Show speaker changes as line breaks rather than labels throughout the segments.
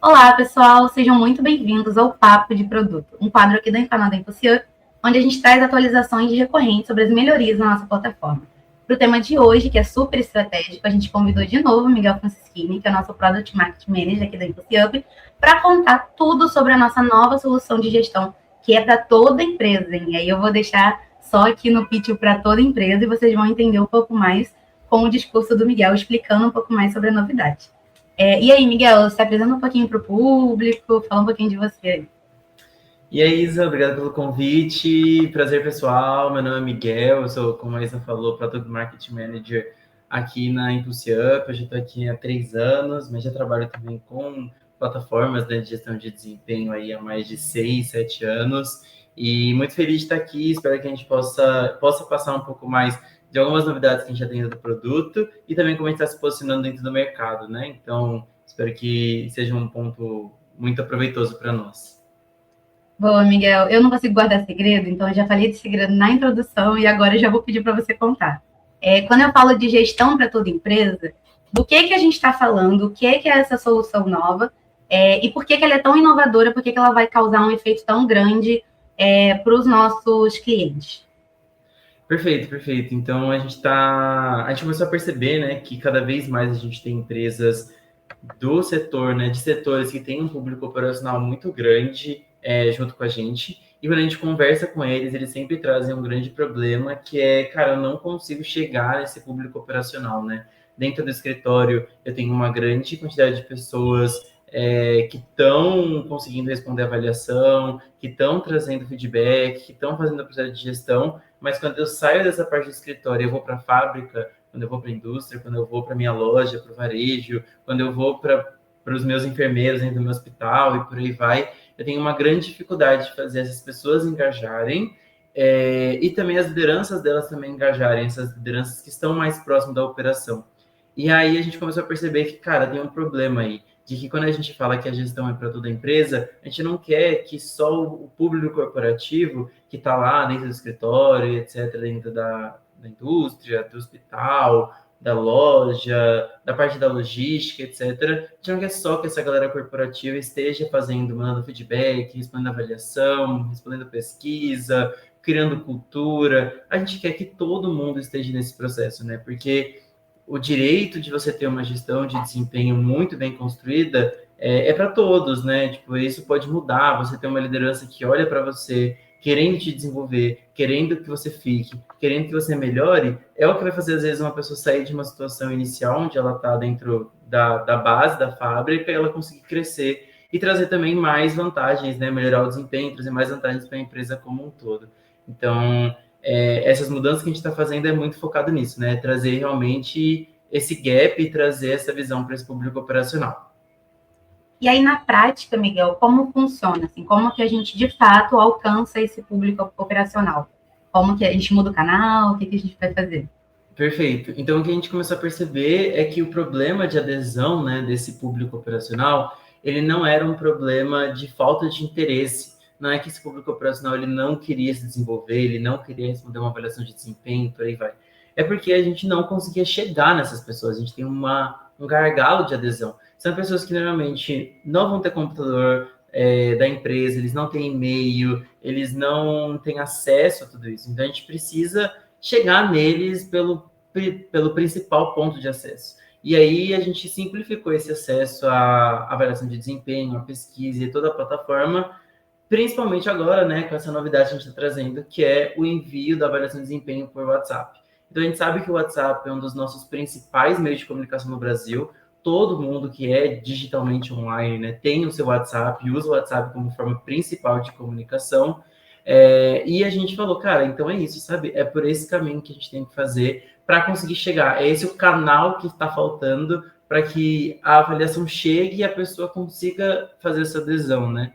Olá, pessoal, sejam muito bem-vindos ao Papo de Produto, um quadro aqui do canal da InfoCian, onde a gente traz atualizações recorrentes sobre as melhorias na nossa plataforma. Para o tema de hoje, que é super estratégico, a gente convidou de novo o Miguel Francischini, que é o nosso Product Marketing Manager aqui da InfoCian, para contar tudo sobre a nossa nova solução de gestão, que é para toda empresa. E aí eu vou deixar só aqui no pitch para toda empresa e vocês vão entender um pouco mais com o discurso do Miguel, explicando um pouco mais sobre a novidade. E aí, Miguel, você apresenta um pouquinho para o público, fala um pouquinho de você.
E aí, Isa, obrigado pelo convite. Prazer, pessoal. Meu nome é Miguel, eu sou, como a Isa falou, Product Marketing Manager aqui na ImpulseUp. Eu já estou aqui há 3 anos, mas já trabalho também com plataformas de gestão de desempenho aí há mais de 6, 7 anos. E muito feliz de estar aqui. Espero que a gente possa passar um pouco mais de algumas novidades que a gente já tem do produto e também como a gente está se posicionando dentro do mercado, né? Então, espero que seja um ponto muito aproveitoso para nós.
Boa, Miguel, eu não consigo guardar segredo, então eu já falei de segredo na introdução e agora eu já vou pedir para você contar. Quando eu falo de gestão para toda empresa, do que a gente está falando, o que é essa solução nova e por que ela é tão inovadora, por que ela vai causar um efeito tão grande para os nossos clientes.
Perfeito, perfeito. Então a gente começou a perceber, né, que cada vez mais a gente tem empresas do setor, né, de setores que têm um público operacional muito grande junto com a gente. E quando a gente conversa com eles sempre trazem um grande problema que é, cara, eu não consigo chegar nesse público operacional, né? Dentro do escritório, eu tenho uma grande quantidade de pessoas que estão conseguindo responder a avaliação, que estão trazendo feedback, que estão fazendo o processo de gestão, mas quando eu saio dessa parte do escritório, eu vou para a fábrica, quando eu vou para a indústria, quando eu vou para minha loja, para o varejo, quando eu vou para os meus enfermeiros dentro do meu hospital e por aí vai, eu tenho uma grande dificuldade de fazer essas pessoas engajarem e também as lideranças delas também engajarem, essas lideranças que estão mais próximas da operação. E aí a gente começou a perceber que, cara, tem um problema aí, de que quando a gente fala que a gestão é para toda a empresa, a gente não quer que só o público corporativo que está lá dentro do escritório, etc., dentro da indústria, do hospital, da loja, da parte da logística, etc. A gente não quer só que essa galera corporativa esteja fazendo, mandando feedback, respondendo avaliação, respondendo pesquisa, criando cultura. A gente quer que todo mundo esteja nesse processo, né? Porque o direito de você ter uma gestão de desempenho muito bem construída é para todos, né? Tipo, isso pode mudar. Você ter uma liderança que olha para você, querendo te desenvolver, querendo que você fique, querendo que você melhore, é o que vai fazer, às vezes, uma pessoa sair de uma situação inicial, onde ela está dentro da base da fábrica, e ela conseguir crescer e trazer também mais vantagens, né? Melhorar o desempenho, trazer mais vantagens para a empresa como um todo. Então, essas mudanças que a gente está fazendo é muito focado nisso, né? Trazer realmente esse gap e trazer essa visão para esse público operacional.
E aí, na prática, Miguel, como funciona? Assim, como que a gente, de fato, alcança esse público operacional? Como que a gente muda o canal? O que a gente vai fazer?
Perfeito. Então, o que a gente começou a perceber é que o problema de adesão, né, desse público operacional, ele não era um problema de falta de interesse. Não é que esse público operacional ele não queria se desenvolver, ele não queria responder uma avaliação de desempenho, por aí vai. É porque a gente não conseguia chegar nessas pessoas. A gente tem um gargalo de adesão. São pessoas que normalmente não vão ter computador da empresa, eles não têm e-mail, eles não têm acesso a tudo isso. Então, a gente precisa chegar neles pelo principal ponto de acesso. E aí a gente simplificou esse acesso à avaliação de desempenho, à pesquisa e toda a plataforma, principalmente agora, né, com essa novidade que a gente está trazendo, que é o envio da avaliação de desempenho por WhatsApp. Então a gente sabe que o WhatsApp é um dos nossos principais meios de comunicação no Brasil. Todo mundo que é digitalmente online, né, tem o seu WhatsApp e usa o WhatsApp como forma principal de comunicação. E a gente falou, cara, então é isso, sabe? É por esse caminho que a gente tem que fazer para conseguir chegar. É esse o canal que está faltando para que a avaliação chegue e a pessoa consiga fazer essa adesão, né?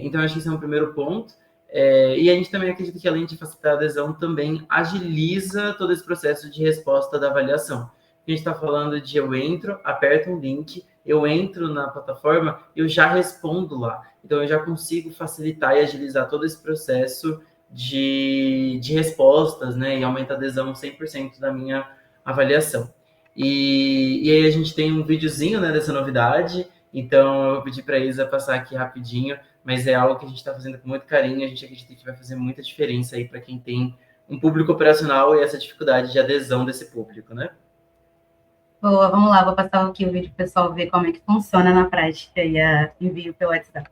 Então, acho que esse é um primeiro ponto. E a gente também acredita que, além de facilitar a adesão, também agiliza todo esse processo de resposta da avaliação. A gente está falando de eu entro, aperto um link, eu entro na plataforma, eu já respondo lá. Então, eu já consigo facilitar e agilizar todo esse processo de respostas, né? E aumenta a adesão 100% da minha avaliação. E aí a gente tem um videozinho, né, dessa novidade. Então, eu vou pedir para a Isa passar aqui rapidinho, mas é algo que a gente está fazendo com muito carinho, a gente acredita que vai fazer muita diferença aí para quem tem um público operacional e essa dificuldade de adesão desse público, né?
Boa, vamos lá, vou passar aqui o vídeo para o pessoal ver como é que funciona na prática e envio pelo WhatsApp.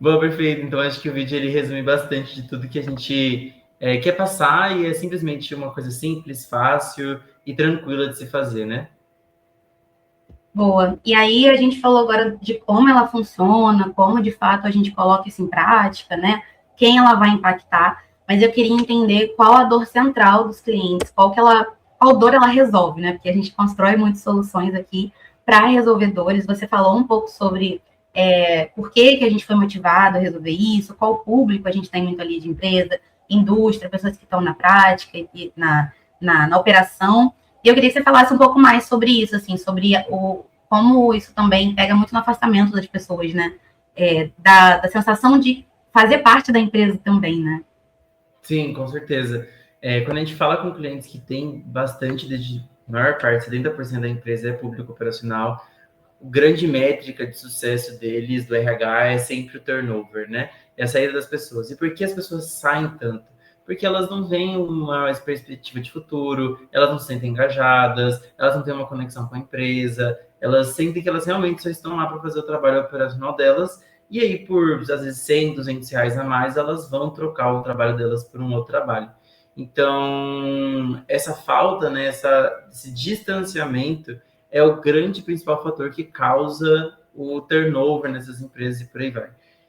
Bom, perfeito. Então, acho que o vídeo ele resume bastante de tudo que a gente quer passar e é simplesmente uma coisa simples, fácil e tranquila de se fazer, né?
Boa. E aí a gente falou agora de como ela funciona, como de fato a gente coloca isso em prática, né? Quem ela vai impactar, mas eu queria entender qual a dor central dos clientes, qual dor ela resolve, né? Porque a gente constrói muitas soluções aqui para resolver dores. Você falou um pouco sobre por que a gente foi motivado a resolver isso, qual público a gente tem muito ali de empresa, indústria, pessoas que estão na prática e na operação. E eu queria que você falasse um pouco mais sobre isso, assim, sobre como isso também pega muito no afastamento das pessoas, né? Da sensação de fazer parte da empresa também, né?
Sim, com certeza. Quando a gente fala com clientes que tem bastante, a maior parte, 70% da empresa é público operacional, a grande métrica de sucesso deles, do RH, é sempre o turnover, né? É a saída das pessoas. E por que as pessoas saem tanto? Porque elas não veem uma perspectiva de futuro, elas não se sentem engajadas, elas não têm uma conexão com a empresa, elas sentem que elas realmente só estão lá para fazer o trabalho operacional delas, e aí por, às vezes, 100, 200 reais a mais, elas vão trocar o trabalho delas por um outro trabalho. Então, essa falta, né, esse distanciamento é o grande principal fator que causa o turnover nessas empresas e por aí vai.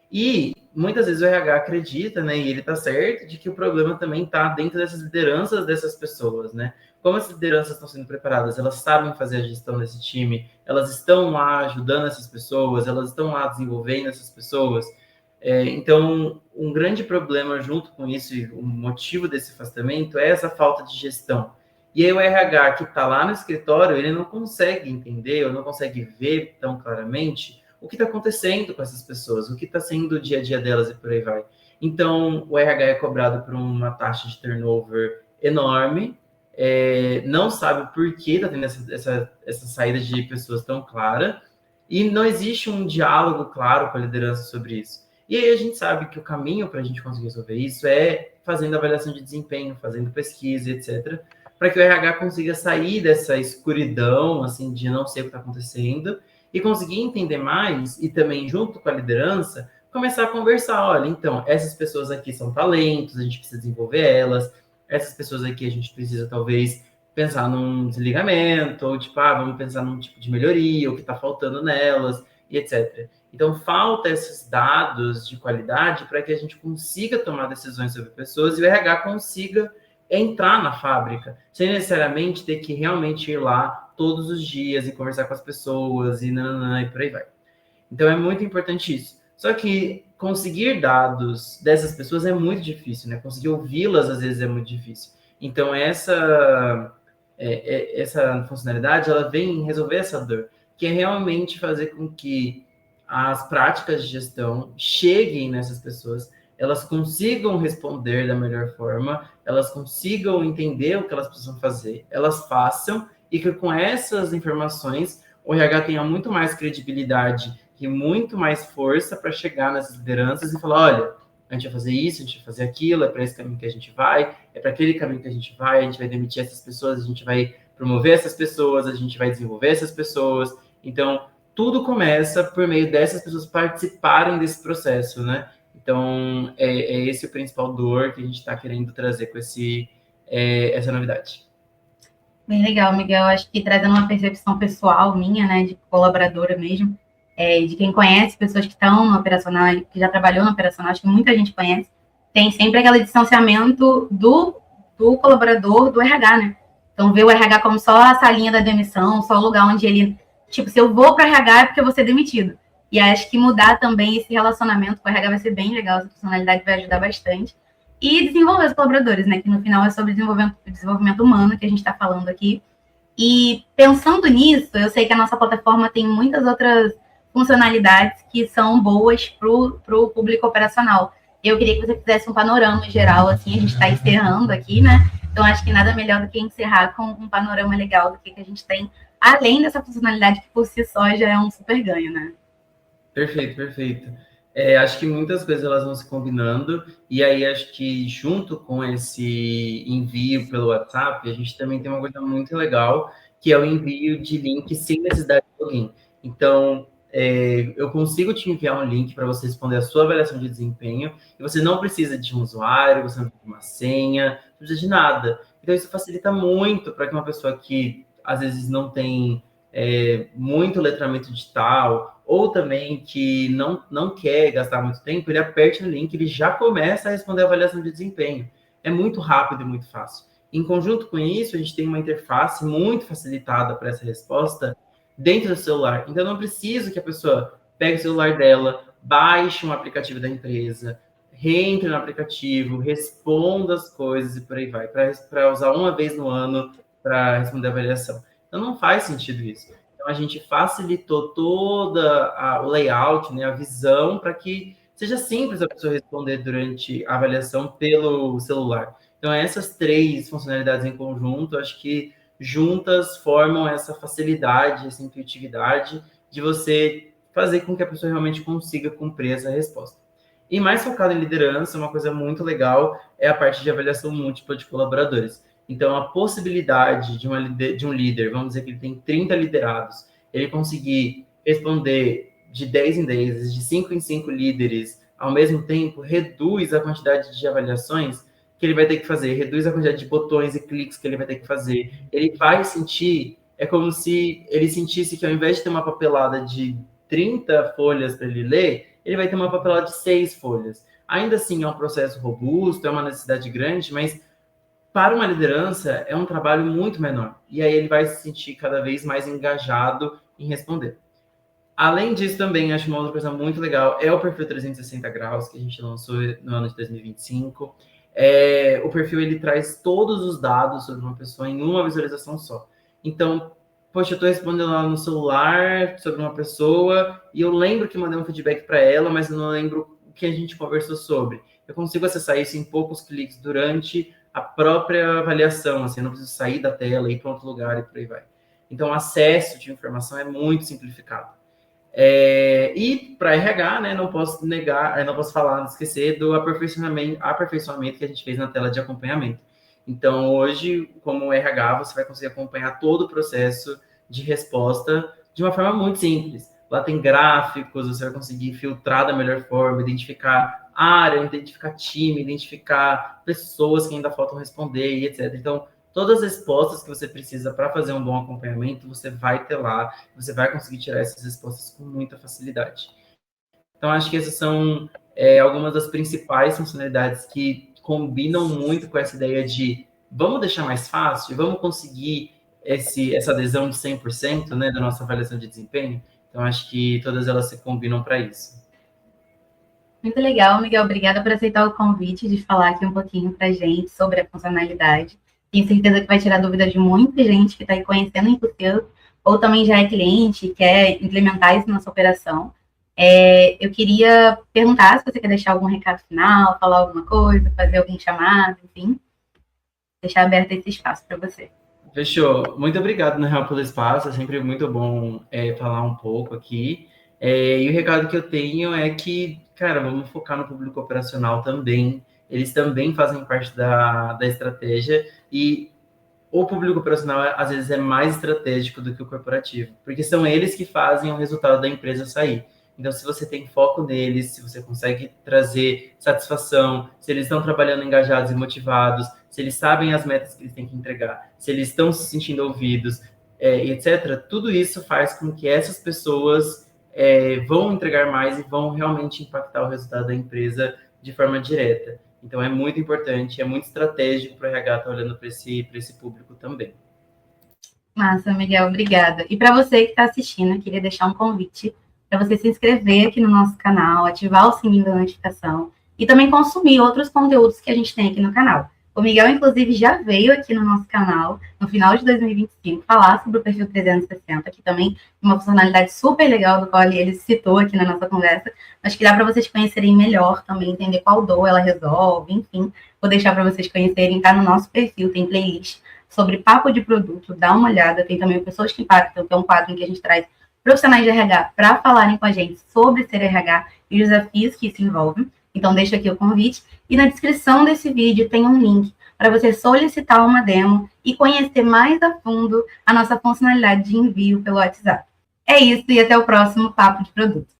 E muitas vezes o RH acredita, né, e ele está certo, de que o problema também está dentro dessas lideranças dessas pessoas, né? Como as lideranças estão sendo preparadas, elas sabem fazer a gestão desse time, elas estão lá ajudando essas pessoas, elas estão lá desenvolvendo essas pessoas. Então, um grande problema junto com isso, e o motivo desse afastamento é essa falta de gestão. E aí o RH que está lá no escritório, ele não consegue entender, ou não consegue ver tão claramente o que está acontecendo com essas pessoas, o que está sendo o dia a dia delas e por aí vai. Então, o RH é cobrado por uma taxa de turnover enorme, não sabe por que está tendo essa saída de pessoas tão clara, e não existe um diálogo claro com a liderança sobre isso. E aí a gente sabe que o caminho para a gente conseguir resolver isso é fazendo avaliação de desempenho, fazendo pesquisa, etc., para que o RH consiga sair dessa escuridão, assim, de não sei o que está acontecendo, e conseguir entender mais, e também, junto com a liderança, começar a conversar. Olha, então, essas pessoas aqui são talentos, a gente precisa desenvolver elas, essas pessoas aqui a gente precisa, talvez, pensar num desligamento, ou tipo, vamos pensar num tipo de melhoria, o que está faltando nelas, e etc. Então, falta esses dados de qualidade para que a gente consiga tomar decisões sobre pessoas e o RH consiga entrar na fábrica, sem necessariamente ter que realmente ir lá todos os dias e conversar com as pessoas e nananã, e por aí vai. Então, é muito importante isso. Só que conseguir dados dessas pessoas é muito difícil, né? Conseguir ouvi-las, às vezes, é muito difícil. Então, essa funcionalidade, ela vem resolver essa dor, que é realmente fazer com que as práticas de gestão cheguem nessas pessoas, elas consigam responder da melhor forma, elas consigam entender o que elas precisam fazer, elas façam, e que com essas informações o RH tenha muito mais credibilidade e muito mais força para chegar nessas lideranças e falar, olha, a gente vai fazer isso, a gente vai fazer aquilo, é para esse caminho que a gente vai, é para aquele caminho que a gente vai demitir essas pessoas, a gente vai promover essas pessoas, a gente vai desenvolver essas pessoas. Então, tudo começa por meio dessas pessoas participarem desse processo, né? Então, é esse o principal dor que a gente está querendo trazer com essa novidade.
Bem legal, Miguel. Acho que trazendo uma percepção pessoal minha, né, de colaboradora mesmo, de quem conhece pessoas que estão no operacional, que já trabalhou no operacional, acho que muita gente conhece, tem sempre aquele distanciamento do colaborador do RH, né? Então, vê o RH como só a salinha da demissão, só o lugar onde ele, tipo, se eu vou para RH é porque eu vou ser demitido. E acho que mudar também esse relacionamento com o RH vai ser bem legal, essa personalidade vai ajudar bastante. E desenvolver os colaboradores, né? Que no final é sobre desenvolvimento humano que a gente está falando aqui. E pensando nisso, eu sei que a nossa plataforma tem muitas outras funcionalidades que são boas para o público operacional. Eu queria que você fizesse um panorama geral, assim, a gente está encerrando aqui, né? Então, acho que nada melhor do que encerrar com um panorama legal do que a gente tem, além dessa funcionalidade que por si só já é um super ganho, né?
Perfeito, perfeito. Acho que muitas coisas elas vão se combinando, e aí acho que junto com esse envio pelo WhatsApp, a gente também tem uma coisa muito legal, que é o envio de link sem necessidade de login. Então, eu consigo te enviar um link para você responder a sua avaliação de desempenho, e você não precisa de um usuário, você não precisa de uma senha, não precisa de nada. Então, isso facilita muito para que uma pessoa que às vezes não tem muito letramento digital, ou também que não quer gastar muito tempo, ele aperte o link, ele já começa a responder a avaliação de desempenho. É muito rápido e muito fácil. Em conjunto com isso, a gente tem uma interface muito facilitada para essa resposta dentro do celular. Então, eu não preciso que a pessoa pegue o celular dela, baixe um aplicativo da empresa, reentre no aplicativo, responda as coisas e por aí vai, para usar uma vez no ano para responder a avaliação. Então, não faz sentido isso. Então, a gente facilitou toda o layout, né, a visão, para que seja simples a pessoa responder durante a avaliação pelo celular. Então, essas três funcionalidades em conjunto, acho que juntas formam essa facilidade, essa intuitividade de você fazer com que a pessoa realmente consiga cumprir essa resposta. E mais focado em liderança, uma coisa muito legal é a parte de avaliação múltipla de colaboradores. Então, a possibilidade de um líder, vamos dizer que ele tem 30 liderados, ele conseguir responder de 10 em 10, de 5 em 5 líderes ao mesmo tempo, reduz a quantidade de avaliações que ele vai ter que fazer, reduz a quantidade de botões e cliques que ele vai ter que fazer. Ele vai sentir, é como se ele sentisse que ao invés de ter uma papelada de 30 folhas para ele ler, ele vai ter uma papelada de 6 folhas. Ainda assim, é um processo robusto, é uma necessidade grande, mas para uma liderança é um trabalho muito menor. E aí ele vai se sentir cada vez mais engajado em responder. Além disso, também acho uma outra coisa muito legal é o perfil 360 graus que a gente lançou no ano de 2025. O perfil ele traz todos os dados sobre uma pessoa em uma visualização só. Então, poxa, eu estou respondendo lá no celular sobre uma pessoa e eu lembro que mandei um feedback para ela, mas eu não lembro o que a gente conversou sobre. Eu consigo acessar isso em poucos cliques durante a própria avaliação, assim, eu não preciso sair da tela, ir para outro lugar e por aí vai. Então, o acesso de informação é muito simplificado. E para RH, né, não posso negar, não posso falar, não esquecer do aperfeiçoamento que a gente fez na tela de acompanhamento. Então, hoje, como RH, você vai conseguir acompanhar todo o processo de resposta de uma forma muito simples. Lá tem gráficos, você vai conseguir filtrar da melhor forma, identificar área, identificar time, identificar pessoas que ainda faltam responder e etc. Então, todas as respostas que você precisa para fazer um bom acompanhamento, você vai ter lá, você vai conseguir tirar essas respostas com muita facilidade. Então, acho que essas são algumas das principais funcionalidades que combinam muito com essa ideia de vamos deixar mais fácil, vamos conseguir essa adesão de 100%, né, da nossa avaliação de desempenho. Então, acho que todas elas se combinam para isso.
Muito legal, Miguel. Obrigada por aceitar o convite de falar aqui um pouquinho para a gente sobre a funcionalidade. Tenho certeza que vai tirar dúvida de muita gente que está aí conhecendo o Impulsivo, ou também já é cliente e quer implementar isso na sua operação. Eu queria perguntar se você quer deixar algum recado final, falar alguma coisa, fazer algum chamado, enfim. Deixar aberto esse espaço para você.
Fechou. Muito obrigado, na real, pelo espaço. É sempre muito bom falar um pouco aqui. E o recado que eu tenho é que, cara, vamos focar no público operacional também. Eles também fazem parte da estratégia e o público operacional, às vezes, é mais estratégico do que o corporativo, porque são eles que fazem o resultado da empresa sair. Então, se você tem foco neles, se você consegue trazer satisfação, se eles estão trabalhando engajados e motivados, se eles sabem as metas que eles têm que entregar, se eles estão se sentindo ouvidos, etc., tudo isso faz com que essas pessoas vão entregar mais e vão realmente impactar o resultado da empresa de forma direta. Então, é muito importante, é muito estratégico para o RH estar olhando para esse público também.
Massa, Miguel, obrigada. E para você que está assistindo, eu queria deixar um convite para você se inscrever aqui no nosso canal, ativar o sininho da notificação e também consumir outros conteúdos que a gente tem aqui no canal. O Miguel, inclusive, já veio aqui no nosso canal, no final de 2025, falar sobre o perfil 360, que também é uma funcionalidade super legal, do qual ele citou aqui na nossa conversa, mas que dá para vocês conhecerem melhor também, entender qual dor ela resolve, enfim. Vou deixar para vocês conhecerem, tá no nosso perfil, tem playlist sobre papo de produto, dá uma olhada, tem também o Pessoas que Impactam, que é um quadro em que a gente traz profissionais de RH para falarem com a gente sobre ser RH e os desafios que se envolvem. Então, deixo aqui o convite. E na descrição desse vídeo tem um link para você solicitar uma demo e conhecer mais a fundo a nossa funcionalidade de envio pelo WhatsApp. É isso, e até o próximo Papo de Produto.